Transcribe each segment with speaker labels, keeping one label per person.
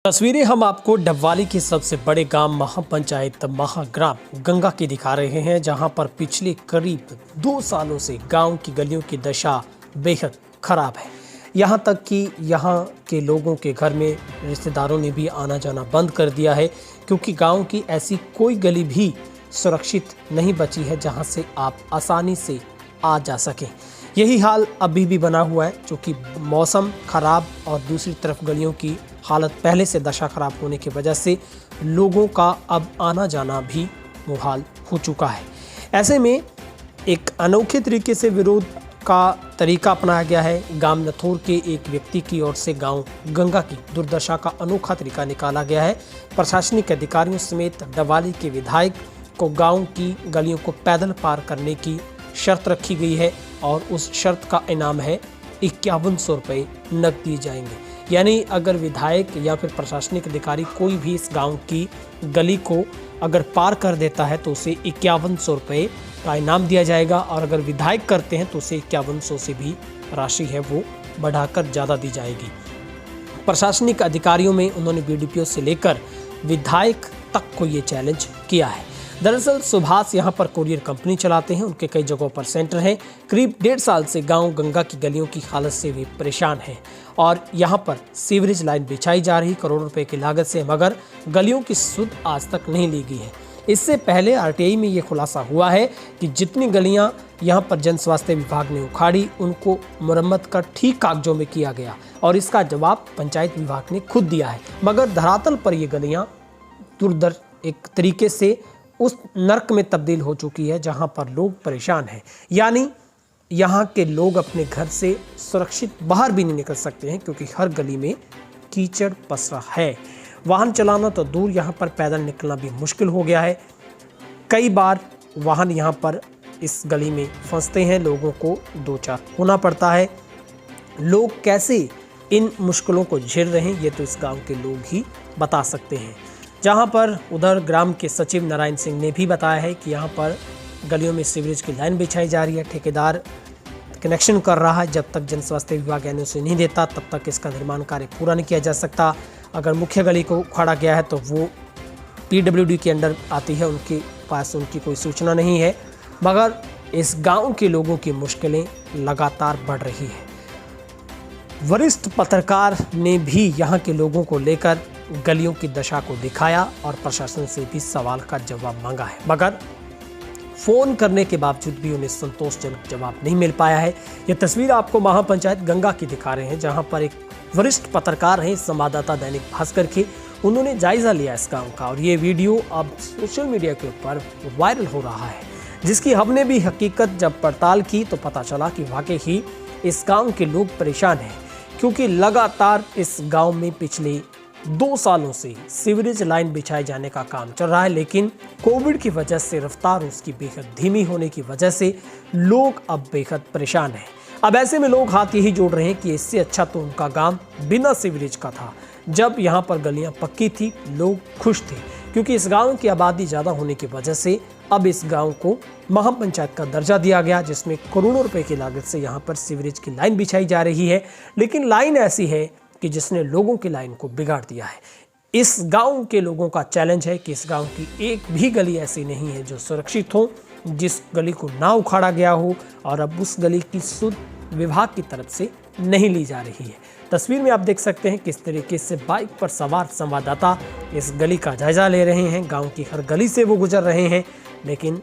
Speaker 1: तस्वीरें हम आपको डबवाली के सबसे बड़े गांव महापंचायत महाग्राम गंगा की दिखा रहे हैं, जहां पर पिछले करीब 2 सालों से गांव की गलियों की दशा बेहद खराब है। यहां तक कि यहां के लोगों के घर में रिश्तेदारों ने भी आना जाना बंद कर दिया है, क्योंकि गांव की ऐसी कोई गली भी सुरक्षित नहीं बची है जहां से आप आसानी से आ जा सकें। यही हाल अभी भी बना हुआ है, क्योंकि मौसम खराब और दूसरी तरफ गलियों की हालत पहले से दशा खराब होने की वजह से लोगों का अब आना जाना भी मुहाल हो चुका है। ऐसे में एक अनोखे तरीके से विरोध का तरीका अपनाया गया है। गांव नथोर के एक व्यक्ति की ओर से गांव गंगा की दुर्दशा का अनोखा तरीका निकाला गया है। प्रशासनिक अधिकारियों समेत डबवाली के विधायक को गांव की गलियों को पैदल पार करने की शर्त रखी गई है और उस शर्त का इनाम है 5100 रुपये नकद दिए जाएंगे। यानी अगर विधायक या फिर प्रशासनिक अधिकारी कोई भी इस गांव की गली को अगर पार कर देता है तो उसे 5100 रुपये का इनाम दिया जाएगा, और अगर विधायक करते हैं तो उसे 5100 से भी राशि है वो बढ़ाकर ज़्यादा दी जाएगी। प्रशासनिक अधिकारियों में उन्होंने बीडीपीओ से लेकर विधायक तक को ये चैलेंज किया है। दरअसल सुभाष यहाँ पर कोरियर कंपनी चलाते हैं, उनके कई जगहों पर सेंटर हैं। करीब 1.5 साल से गांव गंगा की गलियों की हालत से वे परेशान हैं और यहाँ पर सीवरेज लाइन बिछाई जा रही करोड़ों रुपए की लागत से, मगर गलियों की सुध आज तक नहीं ली गई है। इससे पहले आरटीआई में ये खुलासा हुआ है कि जितनी गलियाँ यहाँ पर जन स्वास्थ्य विभाग ने उखाड़ी उनको मुरम्मत कर ठीक कागजों में किया गया, और इसका जवाब पंचायत विभाग ने खुद दिया है। मगर धरातल पर ये गलियाँ दुर्दर एक तरीके से उस नर्क में तब्दील हो चुकी है जहां पर लोग परेशान हैं। यानी यहां के लोग अपने घर से सुरक्षित बाहर भी नहीं निकल सकते हैं, क्योंकि हर गली में कीचड़ पसरा है। वाहन चलाना तो दूर, यहां पर पैदल निकलना भी मुश्किल हो गया है। कई बार वाहन यहां पर इस गली में फंसते हैं, लोगों को दो चार होना पड़ता है। लोग कैसे इन मुश्किलों को झेल रहे हैं ये तो इस गाँव के लोग ही बता सकते हैं। जहां पर उधर ग्राम के सचिव नारायण सिंह ने भी बताया है कि यहां पर गलियों में सीवरेज की लाइन बिछाई जा रही है। ठेकेदार कनेक्शन कर रहा है, जब तक जन स्वास्थ्य विभाग एनओसी नहीं देता तब तक इसका निर्माण कार्य पूरा नहीं किया जा सकता। अगर मुख्य गली को उखाड़ा गया है तो वो पीडब्ल्यूडी के अंडर आती है, उनके पास उनकी कोई सूचना नहीं है। मगर इस गाँव के लोगों की मुश्किलें लगातार बढ़ रही है। वरिष्ठ पत्रकार ने भी यहाँ के लोगों को लेकर गलियों की दशा को दिखाया और प्रशासन से भी सवाल का जवाब मांगा है, मगर फोन करने के बावजूद भी उन्हें संतोषजनक जवाब नहीं मिल पाया है। यह तस्वीर आपको महापंचायत गंगा की दिखा रहे हैं, जहां पर एक वरिष्ठ पत्रकार हैं संवाददाता दैनिक भास्कर के, उन्होंने जायजा लिया इस गांव का, और ये वीडियो अब सोशल मीडिया के ऊपर वायरल हो रहा है, जिसकी हमने भी हकीकत जब पड़ताल की तो पता चला कि वाकई ही इस गाँव के लोग परेशान हैं, क्योंकि लगातार इस गाँव में पिछले 2 सालों से सीवरेज लाइन बिछाए जाने का काम चल रहा है, लेकिन कोविड की वजह से रफ्तार उसकी बेहद धीमी होने की वजह से लोग अब बेहद परेशान हैं। अब ऐसे में लोग हाथ यही जोड़ रहे हैं कि इससे अच्छा तो उनका गांव बिना सीवरेज का था। जब यहां पर गलियां पक्की थी लोग खुश थे, क्योंकि इस गांव की आबादी ज़्यादा होने की वजह से अब इस गाँव को महापंचायत का दर्जा दिया गया, जिसमें करोड़ों रुपए की लागत से यहाँ पर सीवरेज की लाइन बिछाई जा रही है। लेकिन लाइन ऐसी है कि जिसने लोगों की लाइन को बिगाड़ दिया है। इस गांव के लोगों का चैलेंज है कि इस गांव की एक भी गली ऐसी नहीं है जो सुरक्षित हो, जिस गली को ना उखाड़ा गया हो, और अब उस गली की सुध विभाग की तरफ से नहीं ली जा रही है। तस्वीर में आप देख सकते हैं किस तरीके से बाइक पर सवार संवाददाता इस गली का जायजा ले रहे हैं। गाँव की हर गली से वो गुजर रहे हैं, लेकिन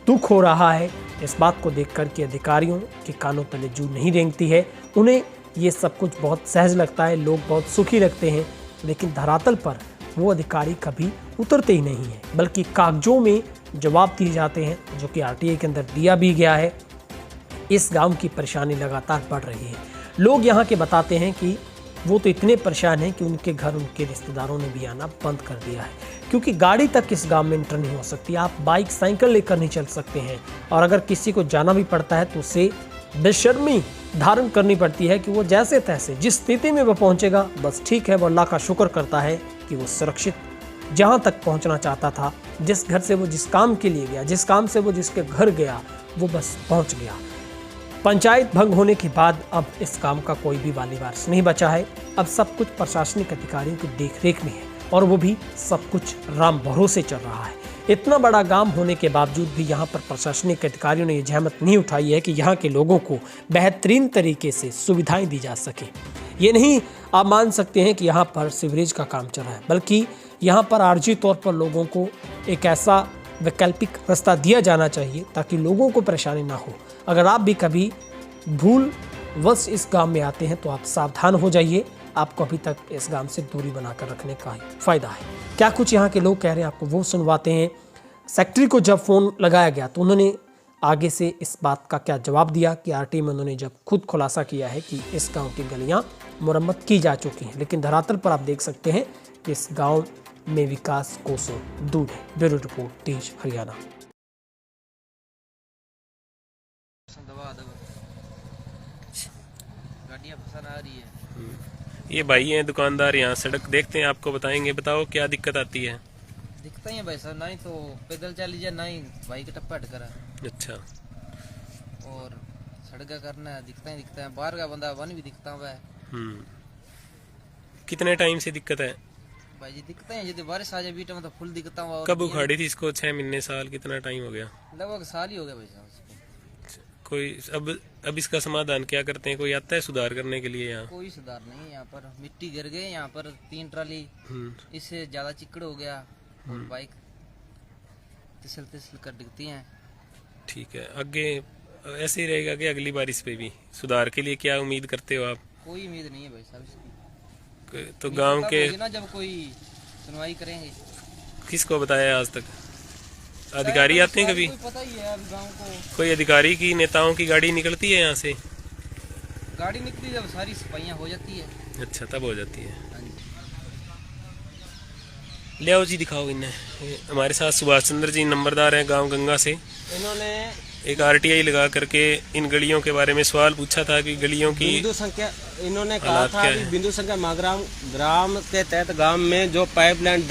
Speaker 1: दुख हो रहा है इस बात को देखकर कि अधिकारियों के कानों तले जू नहीं रेंगती है। उन्हें ये सब कुछ बहुत सहज लगता है, लोग बहुत सुखी लगते हैं, लेकिन धरातल पर वो अधिकारी कभी उतरते ही नहीं हैं, बल्कि कागजों में जवाब दिए जाते हैं, जो कि आरटीआई के अंदर दिया भी गया है। इस गांव की परेशानी लगातार बढ़ रही है। लोग यहाँ के बताते हैं कि वो तो इतने परेशान हैं कि उनके घर उनके रिश्तेदारों ने भी आना बंद कर दिया है, क्योंकि गाड़ी तक इस गांव में एंटर नहीं हो सकती। आप बाइक साइकिल लेकर नहीं चल सकते हैं, और अगर किसी को जाना भी पड़ता है तो उसे बेशर्मी धारण करनी पड़ती है कि वो जैसे तैसे जिस स्थिति में वो पहुंचेगा बस ठीक है। वो अल्लाह का शुक्र करता है कि वो सुरक्षित जहां तक पहुंचना चाहता था, जिस घर से वो जिस काम के लिए गया, जिस काम से वो जिसके घर गया, वो बस पहुंच गया। पंचायत भंग होने के बाद अब इस गांव का कोई भी वाली वारिस नहीं बचा है। अब सब कुछ प्रशासनिक अधिकारियों की देखरेख में है और वो भी सब कुछ राम भरोसे चल रहा है। इतना बड़ा गांव होने के बावजूद भी यहाँ पर प्रशासनिक अधिकारियों ने ये जहमत नहीं उठाई है कि यहाँ के लोगों को बेहतरीन तरीके से सुविधाएं दी जा सके। ये नहीं आप मान सकते हैं कि यहाँ पर सीवरेज का काम चल रहा है, बल्कि यहाँ पर आर्जी तौर पर लोगों को एक ऐसा वैकल्पिक रास्ता दिया जाना चाहिए ताकि लोगों को परेशानी ना हो। अगर आप भी कभी भूलवश इस गांव में आते हैं तो आप सावधान हो जाइए। आपको अभी तक इस गांव से दूरी बनाकर रखने का ही फायदा है। क्या कुछ यहाँ के लोग कह रहे हैं आपको वो सुनवाते हैं। सेक्रेटरी को जब फ़ोन लगाया गया तो उन्होंने आगे से इस बात का क्या जवाब दिया कि आरटी में उन्होंने जब खुद खुलासा किया है कि इस गांव की गलियां मुरम्मत की जा चुकी हैं, लेकिन धरातल पर आप देख सकते हैं कि इस गांव में विकास कोसों दूर है। ब्यूरो रिपोर्ट, तेज हरियाणा।
Speaker 2: ये भाई हैं दुकानदार, यहाँ सड़क देखते हैं, आपको बताएंगे। बताओ क्या दिक्कत आती है?
Speaker 3: दिखता ही है भाई साहब, ना ही तो पैदल चली जाए, ना ही बाइक टप्पा करा।
Speaker 2: अच्छा।
Speaker 3: और सड़क करना है, दिखता है। बाहर का बंदा वन भी दिखता हुआ है।
Speaker 2: कितने टाइम से दिक्कत है
Speaker 3: भाई जी? दिखता है यदि बारिश आ जाए बीच में तो फुल दिखता हुआ।
Speaker 2: कब उखाड़ी थी इसको? 6 महीने, साल, कितना टाइम हो गया?
Speaker 3: लगभग साल ही हो गया भाई साहब।
Speaker 2: कोई अब इसका समाधान क्या करते हैं? कोई आता है सुधार करने के लिए? यहाँ
Speaker 3: कोई सुधार नहीं है। यहाँ पर मिट्टी गिर गई, यहाँ पर 3 ट्राली, इससे ज्यादा चिकड़ हो गया और बाइक तिसल कर दिखती हैं।
Speaker 2: ठीक है, आगे ऐसे ही रहेगा कि अगली बारिश पे भी सुधार के लिए क्या उम्मीद करते हो आप?
Speaker 3: कोई उम्मीद नहीं है भाई साहब इसकी।
Speaker 2: तो गांव के
Speaker 3: ना जब कोई सुनवाई करेंगे।
Speaker 2: किसको बताया आज तक? अधिकारी आते हैं कभी?
Speaker 3: पता ही है अभी गांव को।
Speaker 2: कोई अधिकारी की, नेताओं की गाड़ी निकलती है यहाँ से?
Speaker 3: गाड़ी निकली जब सारी सफाइयाँ हो जाती है।
Speaker 2: अच्छा, तब हो जाती है। ले आओ जी, दिखाओ इन्हें। हमारे साथ सुभाष चंद्र जी नंबरदार हैं गांव गंगा से।
Speaker 3: इन्होंने
Speaker 2: एक आरटीआई लगा करके इन गलियों के बारे में सवाल पूछा था कि गलियों की
Speaker 4: बिंदु संख्या, इन्होंने कहा था कि बिंदु संख्या माग्राम ग्राम के तहत गांव में जो पाइपलाइन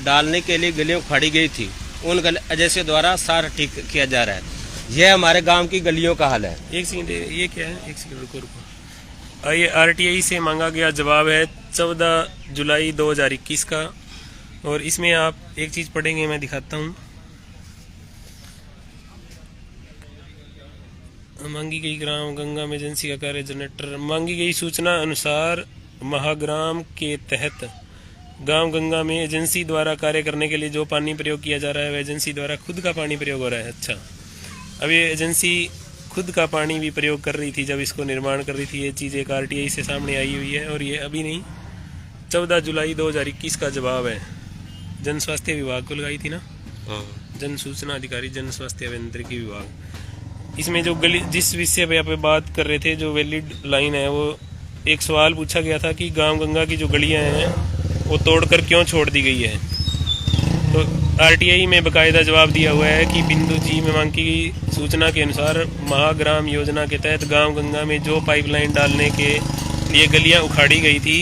Speaker 4: डालने के लिए गलियां उखाड़ी गई थी, उन एजेंसी द्वारा सारा ठीक किया जा रहा है। यह हमारे गांव की गलियों का हाल है।
Speaker 2: एक सेकंड, ये क्या है? एक सेकंड रुको। ये आरटीआई से मांगा गया जवाब है 14 जुलाई 2021 का, और इसमें आप एक चीज पढ़ेंगे, मैं दिखाता हूँ। मांगी गई ग्राम गंगा में एजेंसी का कार्य जनरेटर। मांगी गई सूचना अनुसार महाग्राम के तहत गांव गंगा में एजेंसी द्वारा कार्य करने के लिए जो पानी प्रयोग किया जा रहा है वह एजेंसी द्वारा खुद का पानी प्रयोग हो रहा है। अच्छा, अब ये एजेंसी खुद का पानी भी प्रयोग कर रही थी जब इसको निर्माण कर रही थी। ये चीज़ एक आरटीआई से सामने आई हुई है, और ये अभी नहीं, 14 जुलाई 2021 का जवाब है। जन स्वास्थ्य विभाग को लगाई थी ना, जन सूचना अधिकारी, जन स्वास्थ्य अभियांत्रिकी विभाग। इसमें जो गली, जिस विषय पे आप बात कर रहे थे, जो वैलिड लाइन है, वो एक सवाल पूछा गया था कि गांव गंगा की जो गलियां हैं वो तोड़कर क्यों छोड़ दी गई है। तो आरटीआई में बकायदा जवाब दिया हुआ है कि बिंदु जी में मांगी गई सूचना के अनुसार महाग्राम योजना के तहत गांव गंगा में जो पाइपलाइन डालने के लिए गलियां उखाड़ी गई थी,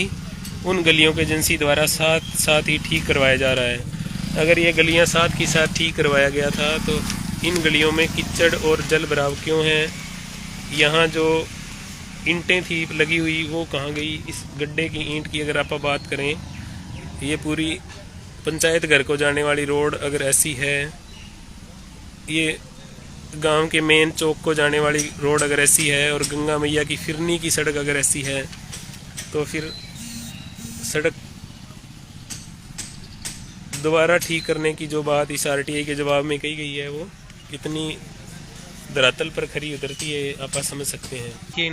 Speaker 2: उन गलियों के एजेंसी द्वारा साथ ही ठीक करवाया जा रहा है। अगर ये गलियां साथ ही साथ ठीक करवाया गया था तो इन गलियों में कीचड़ और जल भराव क्यों है? यहाँ जो ईंटें थी लगी हुई वो कहाँ गई? इस गड्ढे की ईंट की अगर आप बात करें, ये पूरी पंचायत घर को जाने वाली रोड अगर ऐसी है, ये गांव के मेन चौक को जाने वाली रोड अगर ऐसी है, और गंगा मैया की फिरनी की सड़क अगर ऐसी है, तो फिर सड़क दोबारा ठीक करने की जो बात इस आरटीआई के जवाब में कही गई है, वो कितनी धरातल पर खरी उतरती है आप समझ सकते हैं कि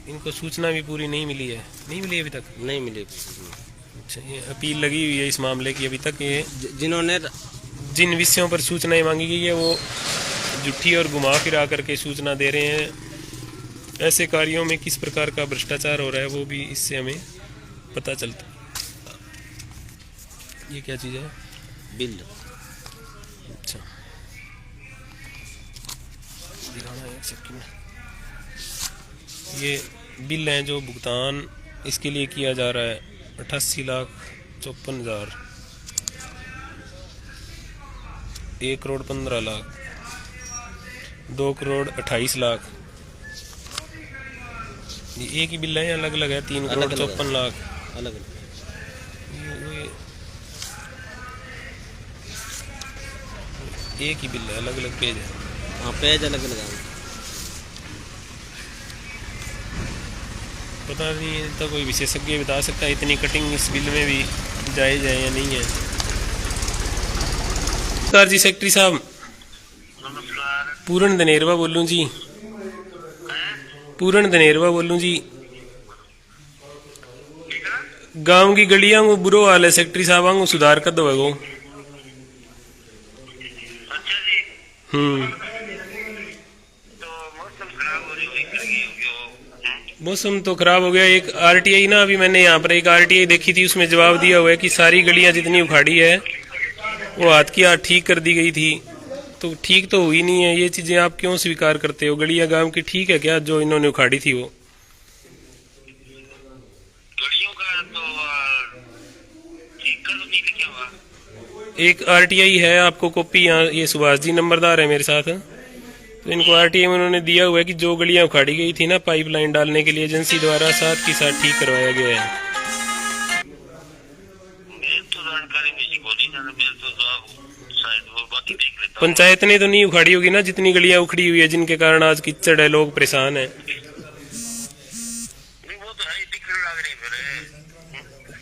Speaker 2: इनको सूचना भी पूरी नहीं मिली है। नहीं मिली अभी तक?
Speaker 4: नहीं मिली।
Speaker 2: अच्छा, ये अपील लगी हुई है इस मामले की अभी तक। ये
Speaker 4: जिन्होंने
Speaker 2: जिन विषयों पर सूचनाएं मांगी गई है वो झूठी और घुमा फिरा करके सूचना दे रहे हैं। ऐसे कार्यों में किस प्रकार का भ्रष्टाचार हो रहा है वो भी इससे हमें पता चलता। ये क्या चीज़ है?
Speaker 4: बिल।
Speaker 2: अच्छा, दिखाना एक सेकंड। ये बिल हैं जो भुगतान इसके लिए किया जा रहा है 88,54,000, 1,15,00,000, 2,28,00,000, ये एक ही बिल है या अलग अलग है? 3 करोड़
Speaker 4: अलग-अलग है।
Speaker 2: 54 लाख
Speaker 4: अलग अलग
Speaker 2: एक ही बिल है, अलग अलग पेज है।
Speaker 4: हाँ पेज अलग अलग है।
Speaker 2: पता नहीं, तो कोई विशेषज्ञ बता सकता है इतनी कटिंग इस बिल में भी जायज है या नहीं है। सर जी, सेक्रेटरी साहब, पूर्ण धनेरवा बोलूं जी। पूर्ण धनेरवा बोलूं जी। गांव की गलियां को बुरो हाल है सेक्रेटरी साहब, को सुधार कर दो वो। मौसम तो खराब हो गया। एक आरटीआई ना, अभी मैंने यहाँ पर एक आरटीआई देखी थी, उसमें जवाब दिया हुआ है कि सारी गलियां जितनी उखाड़ी है वो हाथ की हाथ ठीक कर दी गई थी। तो ठीक तो हुई नहीं है। ये चीजें आप क्यों स्वीकार करते हो? गलियां गांव की ठीक है क्या जो इन्होंने उखाड़ी थी? वो
Speaker 5: गलियों का तो ठीक कर नहीं लिखा हुआ।
Speaker 2: एक आरटीआई है, आपको कॉपी यहाँ, ये सुभाष जी नंबरदार है मेरे साथ, तो इनको आरटीआई में उन्होंने दिया हुआ है कि जो गलियां उखाड़ी गई थी ना पाइपलाइन डालने के लिए, एजेंसी द्वारा साथ की साथ ठीक करवाया गया है।
Speaker 5: मेरे तो जानकारी में किसी को नहीं जाना, मेरे तो शायद वो बाकी देख लेता हूँ।
Speaker 2: पंचायत ने तो नहीं उखाड़ी होगी ना जितनी गलियां उखड़ी हुई है, जिनके कारण आज कीचड़ है, लोग परेशान है।
Speaker 5: नहीं वो तो है ही, दिखने लग रही फिर।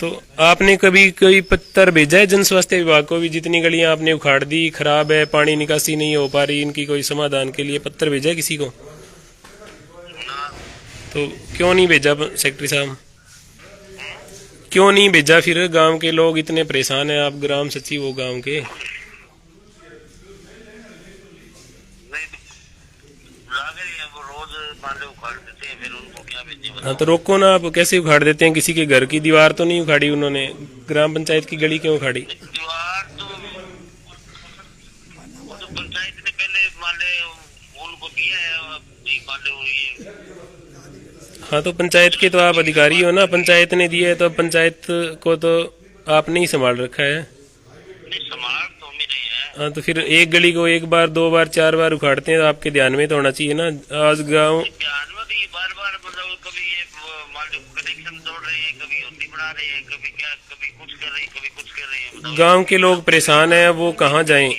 Speaker 2: तो आपने कभी कोई पत्र भेजा है जन स्वास्थ्य विभाग को भी, जितनी गलियां आपने उखाड़ दी, खराब है, पानी निकासी नहीं हो पा रही, इनकी कोई समाधान के लिए पत्र भेजा है किसी को? तो क्यों नहीं भेजा सेक्रेटरी साहब? क्यों नहीं भेजा फिर? गांव के लोग इतने परेशान हैं, आप ग्राम सचिव हो गांव के।
Speaker 5: नहीं लग रही है, वो रोज मान लो उखाड़ देते हैं, फिर उनको क्या भेजे?
Speaker 2: हाँ तो रोको ना, आप कैसे उखाड़ देते हैं? किसी के घर की दीवार तो नहीं उखाड़ी उन्होंने, ग्राम पंचायत की गली क्यों उखाड़ी?
Speaker 5: दीवार तो वो तो पंचायत ने पहले मान ले उनको दिया है, नहीं मान लो ये।
Speaker 2: हाँ तो पंचायत के तो आप अधिकारी हो ना, पंचायत ने दिया है तो पंचायत को तो आपने ही संभाल रखा है।
Speaker 5: नहीं संभाल तो मेरे है।
Speaker 2: हाँ तो फिर एक गली को 1 बार 2 बार 4 बार उखाड़ते हैं तो आपके ध्यान में तो होना चाहिए ना। आज गांव
Speaker 5: ध्यान में भी बार बार मतलब कभी ये मान लो कनेक्शन तोड़ रहे हैं, कभी होती बढ़ा रहे हैं, कभी क्या, कभी कुछ कर रही, कभी कुछ कर रही है। बताओ
Speaker 2: गांव के लोग परेशान हैं, वो कहाँ जाएं?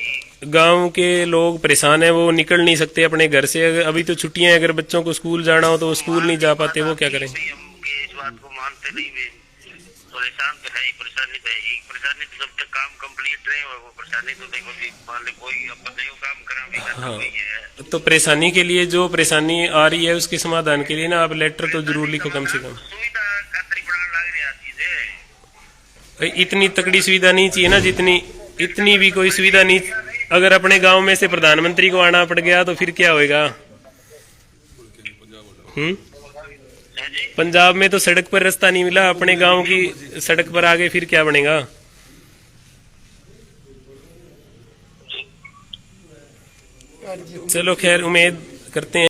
Speaker 2: गांव के लोग परेशान हैं, वो निकल नहीं सकते अपने घर से। अभी तो छुट्टियां हैं, अगर बच्चों को स्कूल जाना हो तो वो स्कूल नहीं जा पाते, वो क्या करें?
Speaker 5: भाई, हम इस बात को मानते नहीं वे। परेशान तो है ही, परेशानी तो है ही। परेशानी तो जब तक काम कंप्लीट रहे और वो परेशानी तो देखो जी, मान ले कोई अपन नहीं काम करा भी करना
Speaker 2: हाँ।
Speaker 5: वही है।
Speaker 2: तो परेशानी के लिए, जो परेशानी आ रही है उसके समाधान के लिए ना आप लेटर तो जरूर लिखो कम से कम।
Speaker 5: सुविधा खातरी बढ़ाने लग रही चीजें।
Speaker 2: इतनी तकड़ी सुविधा नहीं चाहिए ना, जितनी इतनी भी कोई सुविधा नहीं। अगर अपने गांव में से प्रधानमंत्री को आना पड़ गया तो फिर क्या होएगा? पंजाब में तो सड़क पर रास्ता नहीं मिला, अपने गांव की सड़क पर आगे फिर क्या बनेगा? चलो खैर, उम्मीद करते हैं